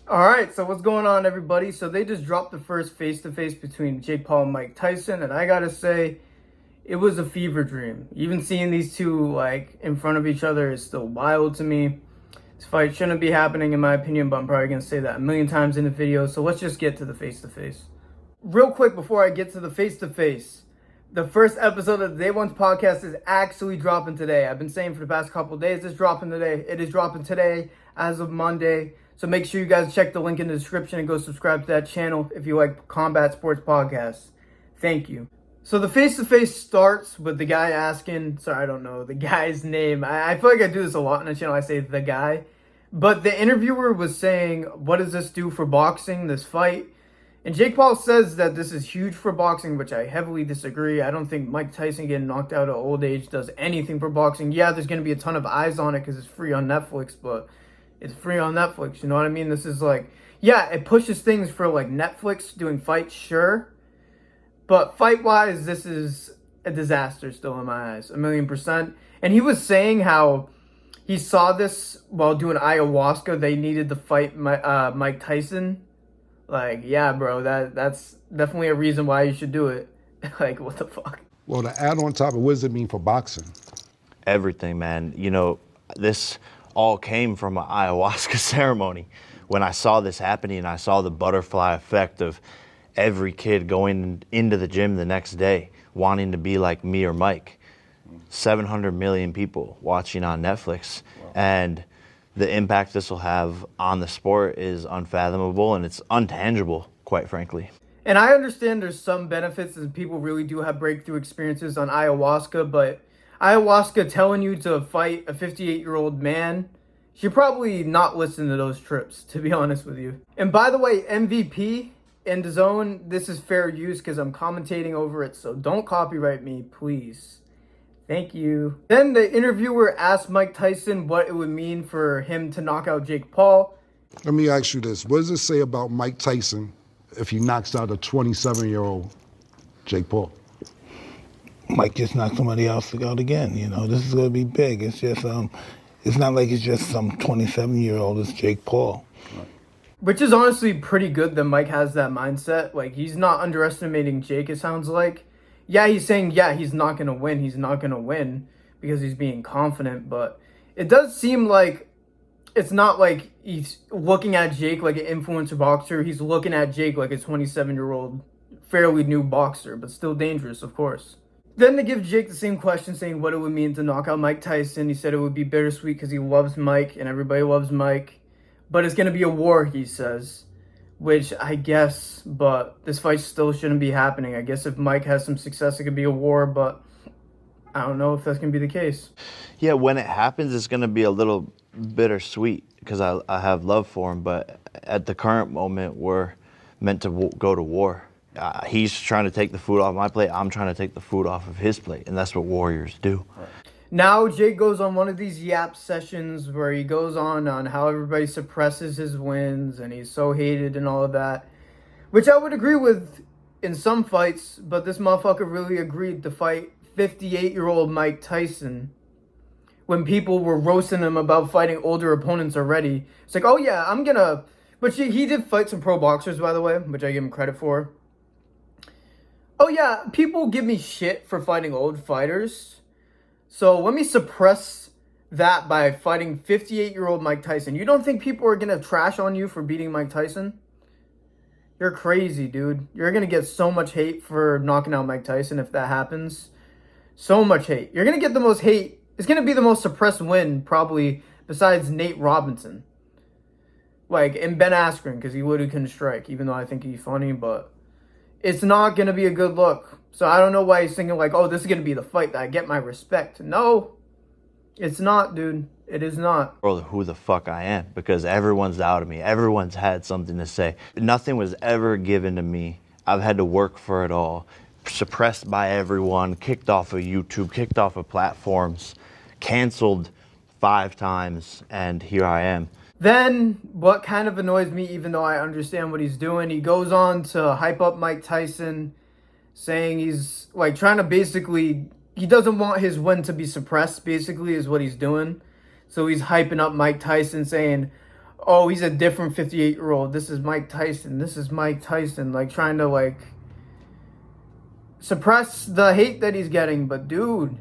All right, so what's going on, everybody? So they just dropped the first face-to-face between Jake Paul and Mike Tyson, and I gotta say, it was a fever dream. Even seeing these two like in front of each other is still wild to me. This fight shouldn't be happening, in my opinion, but I'm probably gonna say that a million times in the video. So let's just get to the face-to-face. Real quick before I get to the face-to-face, the first episode of the Day One's podcast is actually dropping today. I've been saying for the past couple days, it's dropping today. It is dropping today as of Monday. So make sure you guys check the link in the description and go subscribe to that channel if you like combat sports podcasts. Thank you. So the face-to-face starts with the guy asking, sorry, I don't know the guy's name. I feel like I do this a lot on the channel. I say the guy. But the interviewer was saying, what does this do for boxing, this fight? And Jake Paul says that this is huge for boxing, which I heavily disagree. I don't think Mike Tyson getting knocked out at old age does anything for boxing. Yeah, there's going to be a ton of eyes on it because it's free on Netflix, but it's free on Netflix, you know what I mean? This is like, yeah, it pushes things for like Netflix doing fights, sure. But fight-wise, this is a disaster still in my eyes, 1,000,000%. And he was saying how he saw this while doing ayahuasca. They needed to fight Mike Tyson. Like, yeah, bro, that's definitely a reason why you should do it. Like, what the fuck? Well, to add on top of what does it mean for boxing? Everything, man. You know, this all came from an ayahuasca ceremony. When I saw this happening, I saw the butterfly effect of every kid going into the gym the next day wanting to be like me or Mike. 700 million people watching on Netflix. Wow. And the impact this will have on the sport is unfathomable, and it's untangible, quite frankly. And I understand there's some benefits and people really do have breakthrough experiences on ayahuasca, but ayahuasca telling you to fight a 58-year-old man, you should probably not listen to those trips, to be honest with you. And by the way, MVP and DAZN, this is fair use because I'm commentating over it, so don't copyright me, please. Thank you. Then the interviewer asked Mike Tyson what it would mean for him to knock out Jake Paul. Let me ask you this. What does it say about Mike Tyson if he knocks out a 27-year-old Jake Paul? Mike just knocked somebody else out again. You know, this is going to be big. It's just, it's not like it's just some 27-year-old. It's Jake Paul. Right. Which is honestly pretty good that Mike has that mindset. Like, he's not underestimating Jake, it sounds like. Yeah, he's saying, yeah, he's not going to win. He's not going to win because he's being confident. But it does seem like it's not like he's looking at Jake like an influencer boxer. He's looking at Jake like a 27-year-old, fairly new boxer, but still dangerous, of course. Then they give Jake the same question, saying what it would mean to knock out Mike Tyson. He said it would be bittersweet because he loves Mike and everybody loves Mike. But it's going to be a war, he says. Which I guess, but this fight still shouldn't be happening. I guess if Mike has some success, it could be a war, but I don't know if that's going to be the case. Yeah, when it happens, it's going to be a little bittersweet because I have love for him, but at the current moment, we're meant to go to war. He's trying to take the food off my plate. I'm trying to take the food off of his plate, and that's what warriors do. Right. Now Jake goes on one of these yap sessions where he goes on how everybody suppresses his wins and he's so hated and all of that, which I would agree with in some fights, but this motherfucker really agreed to fight 58-year-old Mike Tyson when people were roasting him about fighting older opponents already. It's like, oh yeah, I'm gonna... But he did fight some pro boxers, by the way, which I give him credit for. Oh yeah, people give me shit for fighting old fighters. So let me suppress that by fighting 58-year-old Mike Tyson. You don't think people are going to trash on you for beating Mike Tyson? You're crazy, dude. You're going to get so much hate for knocking out Mike Tyson if that happens. So much hate. You're going to get the most hate. It's going to be the most suppressed win, probably, besides Nate Robinson. Like, and Ben Askren, because he literally couldn't strike, even though I think he's funny, but it's not going to be a good look. So I don't know why he's thinking like, oh, this is going to be the fight that I get my respect. No, it's not, dude. It is not. Or who the fuck I am, because everyone's doubted me. Everyone's had something to say. Nothing was ever given to me. I've had to work for it all. Suppressed by everyone, kicked off of YouTube, kicked off of platforms, canceled 5 times, and here I am. Then, what kind of annoys me, even though I understand what he's doing, he goes on to hype up Mike Tyson, saying he's like trying to basically, he doesn't want his win to be suppressed, basically, is what he's doing. So he's hyping up Mike Tyson, saying, oh, he's a different 58-year-old. This is Mike Tyson. This is Mike Tyson. Like, trying to, like, suppress the hate that he's getting. But, dude,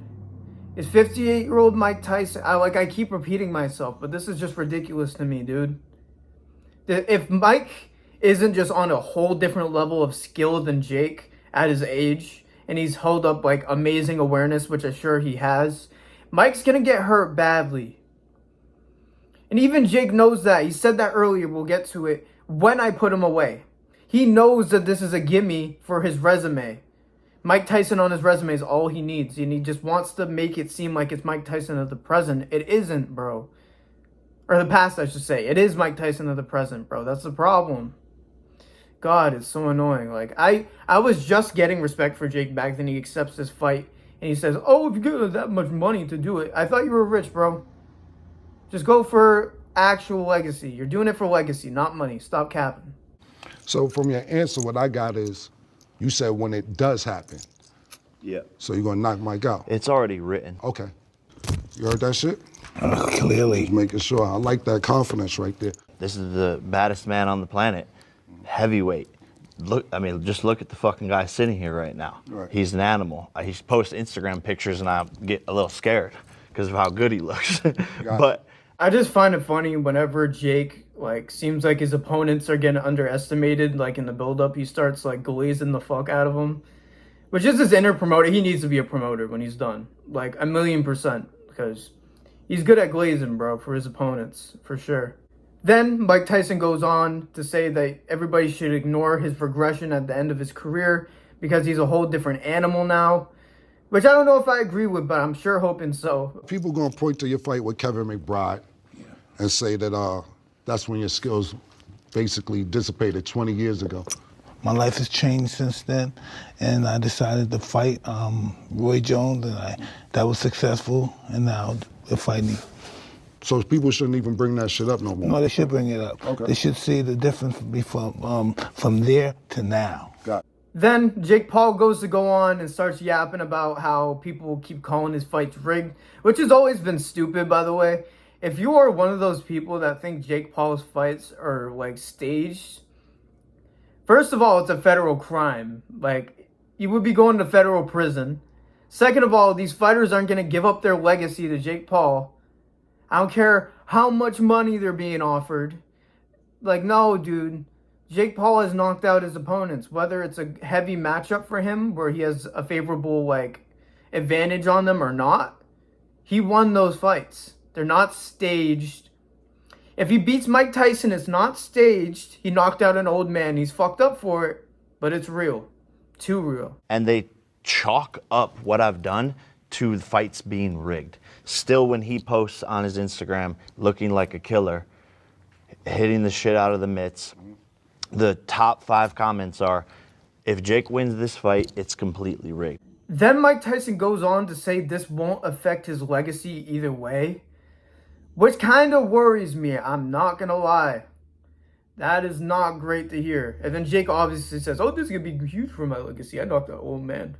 is 58-year-old Mike Tyson... I keep repeating myself, but this is just ridiculous to me, dude. If Mike isn't just on a whole different level of skill than Jake at his age, and he's held up, like, amazing awareness, which I'm sure he has, Mike's gonna get hurt badly. And even Jake knows that. He said that earlier. We'll get to it when I put him away. He knows that this is a gimme for his resume. Mike Tyson on his resume is all he needs. And he just wants to make it seem like it's Mike Tyson of the present. It isn't, bro. Or the past, I should say. It is Mike Tyson of the present, bro. That's the problem. God, it's so annoying. Like, I was just getting respect for Jake back then. He accepts this fight. And he says, oh, if you give that much money to do it. I thought you were rich, bro. Just go for actual legacy. You're doing it for legacy, not money. Stop capping. So from your answer, what I got is, you said when it does happen. Yeah. So you're gonna knock Mike out. It's already written. Okay. You heard that shit? Clearly. Just making sure. I like that confidence right there. This is the baddest man on the planet. Heavyweight. Just look at the fucking guy sitting here right now. Right. He's an animal. He posts Instagram pictures and I get a little scared because of how good he looks. But I just find it funny whenever Jake, like, seems like his opponents are getting underestimated, like, in the build-up, he starts, like, glazing the fuck out of them. Which is his inner promoter. He needs to be a promoter when he's done. Like, 1,000,000%. Because he's good at glazing, bro, for his opponents. For sure. Then, Mike Tyson goes on to say that everybody should ignore his regression at the end of his career because he's a whole different animal now. Which I don't know if I agree with, but I'm sure hoping so. People gonna point to your fight with Kevin McBride and say that that's when your skills basically dissipated 20 years ago. My life has changed since then, and I decided to fight Roy Jones, and that was successful, and now we're fighting. So people shouldn't even bring that shit up no more? No, they should bring it up. Okay. They should see the difference from there to now. Got it. Then Jake Paul goes to go on and starts yapping about how people keep calling his fights rigged, which has always been stupid, by the way. If you are one of those people that think Jake Paul's fights are, like, staged, first of all, it's a federal crime. Like, you would be going to federal prison. Second of all, these fighters aren't going to give up their legacy to Jake Paul. I don't care how much money they're being offered. Like, no, dude. Jake Paul has knocked out his opponents. Whether it's a heavy matchup for him where he has a favorable, like, advantage on them or not, he won those fights. They're not staged. If he beats Mike Tyson, it's not staged. He knocked out an old man. He's fucked up for it, but it's real. Too real. and they chalk up what I've done to the fights being rigged. Still, when he posts on his Instagram looking like a killer, hitting the shit out of the mitts, the top 5 comments are, if Jake wins this fight, it's completely rigged. Then Mike Tyson goes on to say this won't affect his legacy either way, which kind of worries me. I'm not going to lie. That is not great to hear. And then Jake obviously says, oh, this is going to be huge for my legacy. I knocked out old man.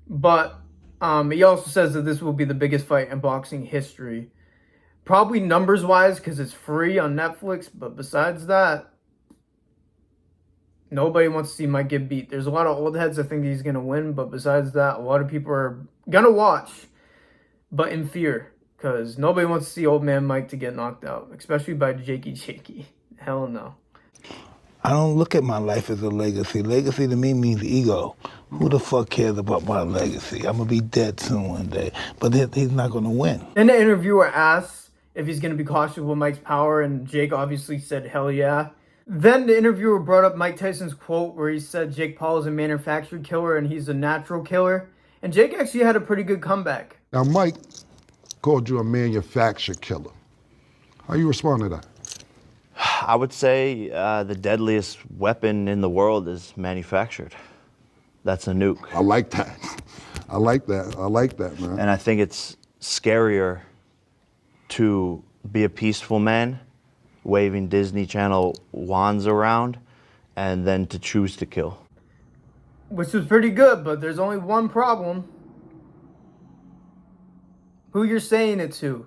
But he also says that this will be the biggest fight in boxing history. Probably numbers-wise because it's free on Netflix. But besides that, nobody wants to see Mike get beat. There's a lot of old heads that think he's going to win. But besides that, a lot of people are going to watch, but in fear. Because nobody wants to see old man Mike to get knocked out. Especially by Jakey. Hell no. I don't look at my life as a legacy. Legacy to me means ego. Who the fuck cares about my legacy? I'm going to be dead soon one day. But he's not going to win. Then the interviewer asks if he's going to be cautious with Mike's power, and Jake obviously said, hell yeah. Then the interviewer brought up Mike Tyson's quote where he said Jake Paul is a manufactured killer and he's a natural killer. And Jake actually had a pretty good comeback. Now, Mike called you a manufactured killer. How you respond to that? I would say the deadliest weapon in the world is manufactured. That's a nuke. I like that. I like that, man. And I think it's scarier to be a peaceful man, waving Disney Channel wands around, and then to choose to kill. Which was pretty good, but there's only one problem. Who you're saying it to.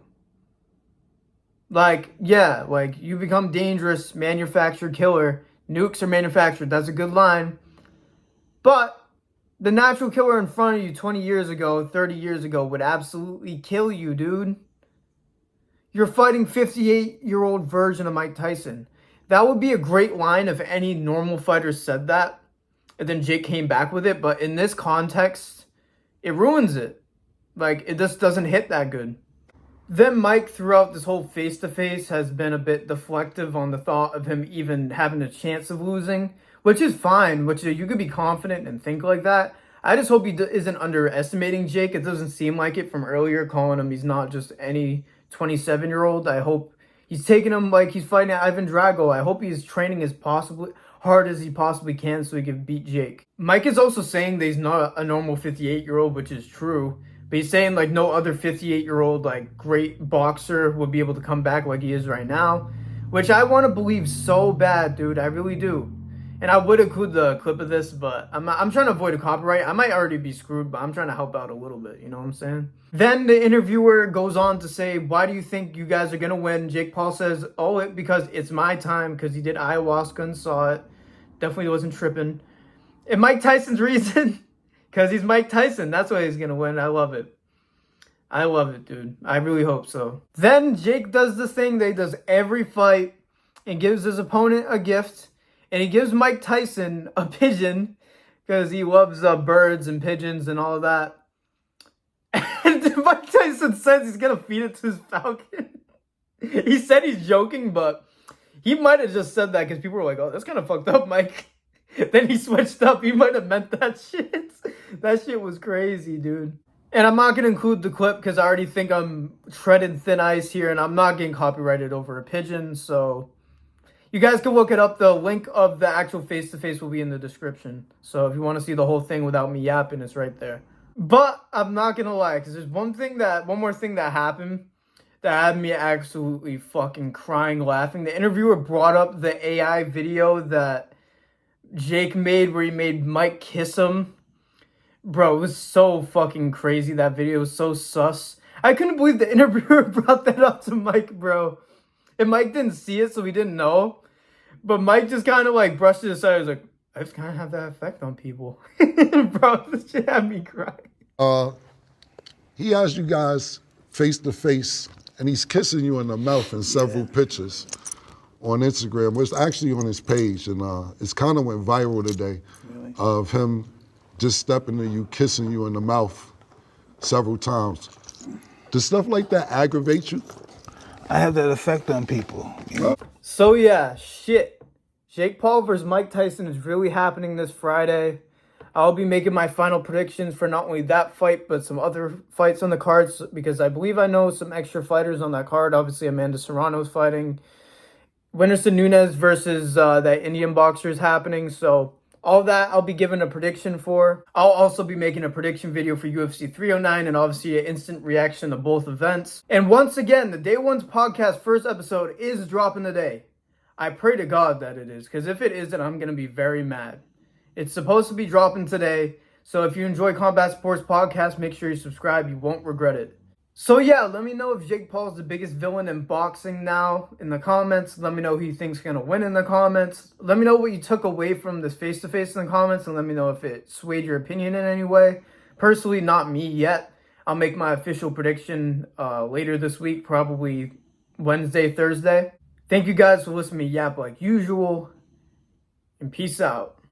Like, yeah, like you become dangerous, manufactured killer. Nukes are manufactured. That's a good line. But the natural killer in front of you 20 years ago, 30 years ago would absolutely kill you, dude. You're fighting 58-year-old version of Mike Tyson. That would be a great line if any normal fighter said that. And then Jake came back with it. But in this context, it ruins it. Like, it just doesn't hit that good. Then Mike, throughout this whole face-to-face, has been a bit deflective on the thought of him even having a chance of losing, which is fine, which you could be confident and think like that. I just hope he isn't underestimating Jake. It doesn't seem like it from earlier, calling him he's not just any 27-year-old. I hope he's taking him like he's fighting Ivan Drago. I hope he's training as hard as he possibly can so he can beat Jake. Mike is also saying that he's not a normal 58-year-old, which is true. But he's saying like no other 58-year-old like great boxer would be able to come back like he is right now, which I want to believe so bad, dude. I really do. And I would include the clip of this, but I'm trying to avoid a copyright. I might already be screwed, but I'm trying to help out a little bit. You know what I'm saying? Then the interviewer goes on to say, why do you think you guys are going to win? Jake Paul says, because it's my time, because he did ayahuasca and saw it. Definitely wasn't tripping. And Mike Tyson's reason, because he's Mike Tyson. That's why he's going to win. I love it. I love it, dude. I really hope so. Then Jake does this thing that he does every fight and gives his opponent a gift. And he gives Mike Tyson a pigeon because he loves birds and pigeons and all of that. And Mike Tyson says he's going to feed it to his falcon. He said he's joking, but he might have just said that because people were like, oh, that's kind of fucked up, Mike. Then he switched up. He might have meant that shit. That shit was crazy, dude. And I'm not going to include the clip because I already think I'm treading thin ice here and I'm not getting copyrighted over a pigeon. So you guys can look it up. The link of the actual face-to-face will be in the description. So if you want to see the whole thing without me yapping, it's right there. But I'm not going to lie, because there's one more thing that happened that had me absolutely fucking crying laughing. The interviewer brought up the AI video that Jake made where he made Mike kiss him. Bro, it was so fucking crazy. That video was so sus. I couldn't believe the interviewer brought that up to Mike, bro. And Mike didn't see it, so he didn't know. But Mike just kind of like brushed it aside. He was like, I just kind of have that effect on people. Bro, this shit had me crying. He asked you guys face to face, and he's kissing you in the mouth in several pictures on Instagram. It's actually on his page, and it's kind of went viral today of him just stepping to you, kissing you in the mouth several times. Does stuff like that aggravate you? I have that effect on people. You know? So yeah, shit. Jake Paul versus Mike Tyson is really happening this Friday. I'll be making my final predictions for not only that fight, but some other fights on the cards, because I believe I know some extra fighters on that card. Obviously, Amanda Serrano's fighting. Winterson Nunes versus that Indian boxer is happening. So all that I'll be giving a prediction for. I'll also be making a prediction video for UFC 309 and obviously an instant reaction to both events. And once again, the Day One's podcast first episode is dropping today. I pray to God that it is, because if it isn't, I'm going to be very mad. It's supposed to be dropping today. So if you enjoy Combat Sports Podcast, make sure you subscribe. You won't regret it. So yeah, let me know if Jake Paul is the biggest villain in boxing now in the comments. Let me know who you think's going to win in the comments. Let me know what you took away from this face-to-face in the comments, and let me know if it swayed your opinion in any way. Personally, not me yet. I'll make my official prediction later this week, probably Wednesday, Thursday. Thank you guys for listening to me yap like usual, and peace out.